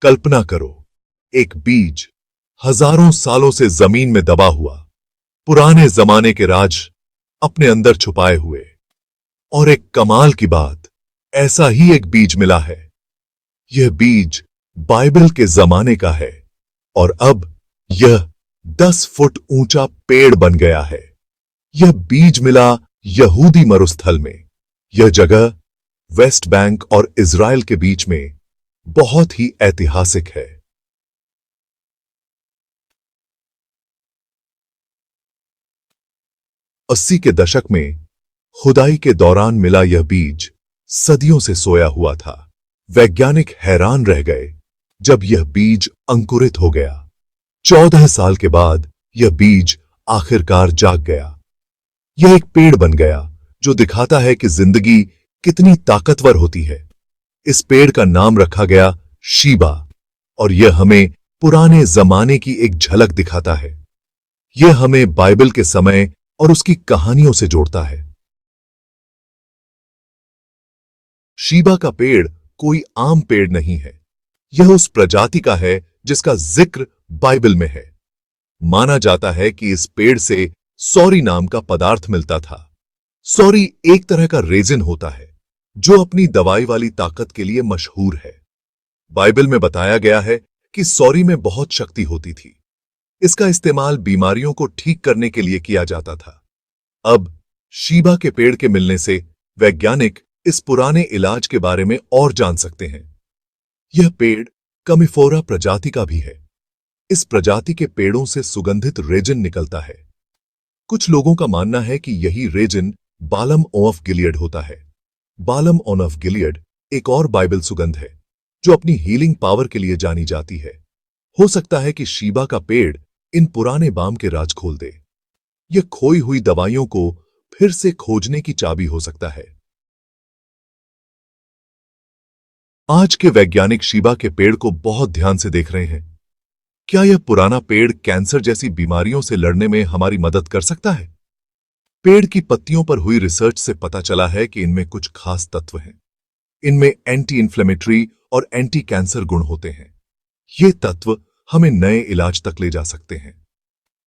कल्पना करो, एक बीज हजारों सालों से जमीन में दबा हुआ, पुराने जमाने के राज अपने अंदर छुपाए हुए। और एक कमाल की बात, ऐसा ही एक बीज मिला है। यह बीज बाइबल के जमाने का है और अब यह 10 फुट ऊंचा पेड़ बन गया है। यह बीज मिला यहूदी मरुस्थल में। यह जगह वेस्ट बैंक और इज़राइल के बीच में बहुत ही ऐतिहासिक है। 80 के दशक में खुदाई के दौरान मिला यह बीज सदियों से सोया हुआ था। वैज्ञानिक हैरान रह गए जब यह बीज अंकुरित हो गया। 14 साल के बाद यह बीज आखिरकार जाग गया। यह एक पेड़ बन गया जो दिखाता है कि जिंदगी कितनी ताकतवर होती है। इस पेड़ का नाम रखा गया शीबा और यह हमें पुराने जमाने की एक झलक दिखाता है। यह हमें बाइबल के समय और उसकी कहानियों से जोड़ता है। शीबा का पेड़ कोई आम पेड़ नहीं है। यह उस प्रजाति का है जिसका जिक्र बाइबल में है। माना जाता है कि इस पेड़ से सॉरी नाम का पदार्थ मिलता था। सॉरी एक तरह का रेजिन होता है जो अपनी दवाई वाली ताकत के लिए मशहूर है। बाइबल में बताया गया है कि सॉरी में बहुत शक्ति होती थी। इसका इस्तेमाल बीमारियों को ठीक करने के लिए किया जाता था। अब शीबा के पेड़ के मिलने से वैज्ञानिक इस पुराने इलाज के बारे में और जान सकते हैं। यह पेड़ कमिफोरा प्रजाति का भी है। इस प्रजाति के पेड़ों से सुगंधित रेजिन निकलता है। कुछ लोगों का मानना है कि यही रेजिन बालम ऑफ गिलियड होता है। बालम ऑफ गिलियड एक और बाइबल सुगंध है जो अपनी हीलिंग पावर के लिए जानी जाती है। हो सकता है कि शीबा का पेड़ इन पुराने बाम के राज खोल दे। यह खोई हुई दवाइयों को फिर से खोजने की चाबी हो सकता है। आज के वैज्ञानिक शीबा के पेड़ को बहुत ध्यान से देख रहे हैं। क्या यह पुराना पेड़ कैंसर जैसी बीमारियों से लड़ने में हमारी मदद कर सकता है? पेड़ की पत्तियों पर हुई रिसर्च से पता चला है कि इनमें कुछ खास तत्व हैं। इनमें एंटी इन्फ्लेमेटरी और एंटी कैंसर गुण होते हैं। ये तत्व हमें नए इलाज तक ले जा सकते हैं।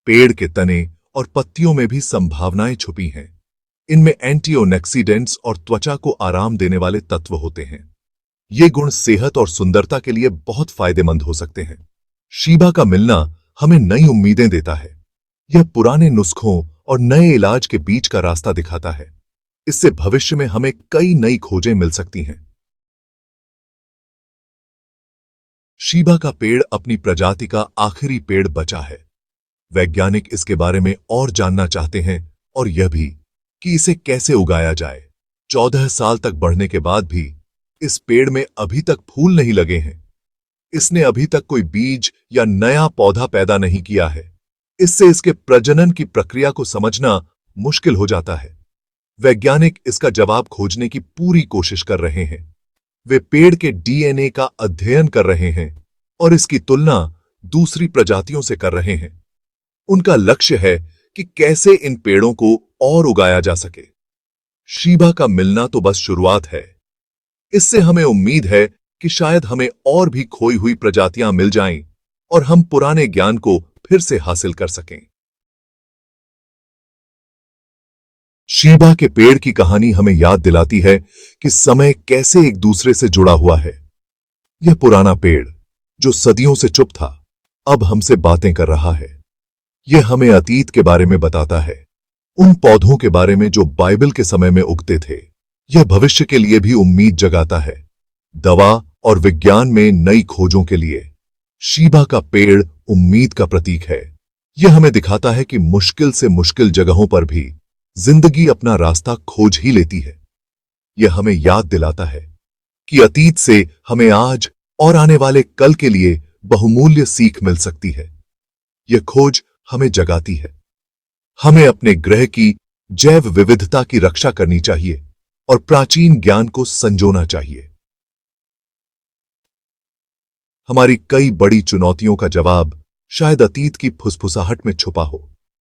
पेड़ के तने और पत्तियों में भी संभावनाएं छुपी हैं। इनमें एंटीऑक्सीडेंट्स और त्वचा को आराम देने वाले तत्व होते हैं। ये गुण सेहत और सुंदरता के लिए बहुत फायदेमंद हो सकते हैं। शीबा का मिलना हमें नई उम्मीदें देता है। यह पुराने नुस्खों और नए इलाज के बीच का रास्ता दिखाता है। इससे भविष्य में हमें कई नई खोजें मिल सकती हैं। शीबा का पेड़ अपनी प्रजाति का आखिरी पेड़ बचा है। वैज्ञानिक इसके बारे में और जानना चाहते हैं और यह भी कि इसे कैसे उगाया जाए। 14 साल तक बढ़ने के बाद भी इस पेड़ में अभी तक फूल नहीं लगे हैं। इसने अभी तक कोई बीज या नया पौधा पैदा नहीं किया है। इससे इसके प्रजनन की प्रक्रिया को समझना मुश्किल हो जाता है। वैज्ञानिक इसका जवाब खोजने की पूरी कोशिश कर रहे हैं। वे पेड़ के डीएनए का अध्ययन कर रहे हैं और इसकी तुलना दूसरी प्रजातियों से कर रहे हैं। उनका लक्ष्य है कि कैसे इन पेड़ों को और उगाया जा सके। शीबा का मिलना तो बस शुरुआत है। इससे हमें उम्मीद है कि शायद हमें और भी खोई हुई प्रजातियां मिल जाएं और हम पुराने ज्ञान को फिर से हासिल कर सकें। शीबा के पेड़ की कहानी हमें याद दिलाती है कि समय कैसे एक दूसरे से जुड़ा हुआ है। यह पुराना पेड़ जो सदियों से चुप था, अब हमसे बातें कर रहा है। यह हमें अतीत के बारे में बताता है, उन पौधों के बारे में जो बाइबल के समय में उगते थे। यह भविष्य के लिए भी उम्मीद जगाता है, दवा और विज्ञान में नई खोजों के लिए। शीबा का पेड़ उम्मीद का प्रतीक है। यह हमें दिखाता है कि मुश्किल से मुश्किल जगहों पर भी जिंदगी अपना रास्ता खोज ही लेती है। यह हमें याद दिलाता है कि अतीत से हमें आज और आने वाले कल के लिए बहुमूल्य सीख मिल सकती है। यह खोज हमें जगाती है। हमें अपने ग्रह की जैव विविधता की रक्षा करनी चाहिए और प्राचीन ज्ञान को संजोना चाहिए। हमारी कई बड़ी चुनौतियों का जवाब शायद अतीत की फुसफुसाहट में छुपा हो।